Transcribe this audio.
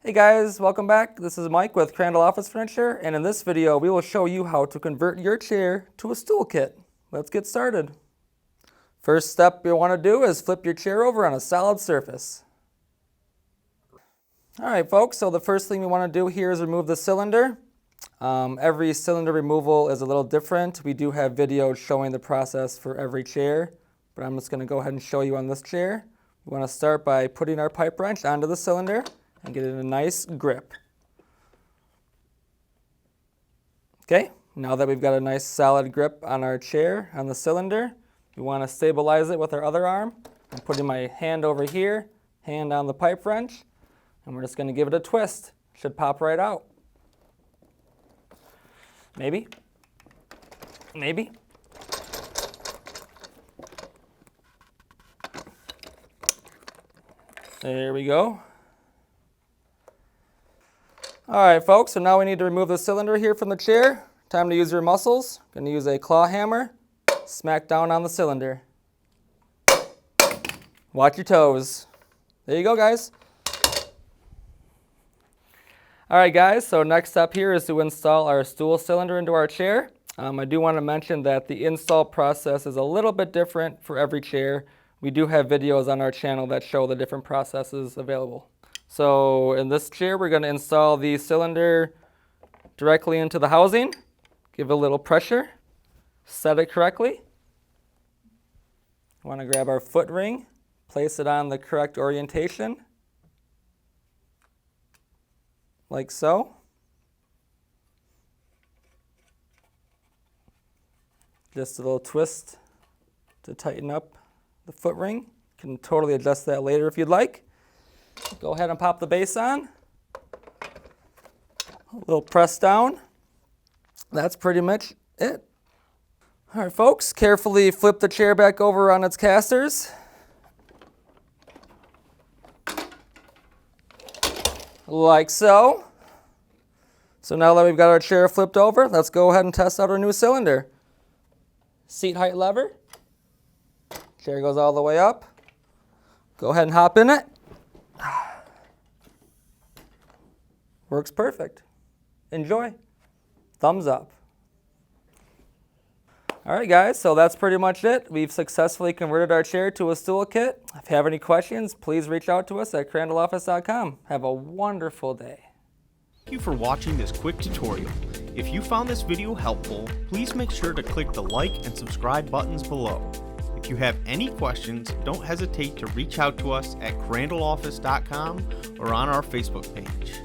Hey guys, welcome back. This is Mike with Crandall Office Furniture, and in this video we will show you how to convert your chair to a stool kit. Let's get started. First step you'll want to do is flip your chair over on a solid surface. Alright folks, so the first thing we want to do here is remove the cylinder. Every cylinder removal is a little different. We do have videos showing the process for every chair, but I'm just going to go ahead and show you on this chair. We want to start by putting our pipe wrench onto the cylinder and get it in a nice grip. Okay, now that we've got a nice solid grip on our chair, on the cylinder, we want to stabilize it with our other arm. I'm putting my hand over here, hand on the pipe wrench, and we're just going to give it a twist. It should pop right out. Maybe. Maybe. There we go. Alright folks, so now we need to remove the cylinder here from the chair. Time to use your muscles. Going to use a claw hammer. Smack down on the cylinder. Watch your toes. There you go guys. Alright guys, so next step here is to install our stool cylinder into our chair. I do want to mention that the install process is a little bit different for every chair. We do have videos on our channel that show the different processes available. So in this chair, we're going to install the cylinder directly into the housing. Give it a little pressure. Set it correctly. We want to grab our foot ring, place it on the correct orientation, like so. Just a little twist to tighten up the foot ring. You can totally adjust that later if you'd like. Go ahead and pop the base on. A little press down. That's pretty much it. All right, folks, carefully flip the chair back over on its casters. Like so. So now that we've got our chair flipped over, let's go ahead and test out our new cylinder. Seat height lever. Chair goes all the way up. Go ahead and hop in it. Works perfect. Enjoy. Thumbs up. Alright guys, so that's pretty much it. We've successfully converted our chair to a stool kit. If you have any questions, please reach out to us at crandalloffice.com. Have a wonderful day. Thank you for watching this quick tutorial. If you found this video helpful, please make sure to click the like and subscribe buttons below. If you have any questions, don't hesitate to reach out to us at crandalloffice.com or on our Facebook page.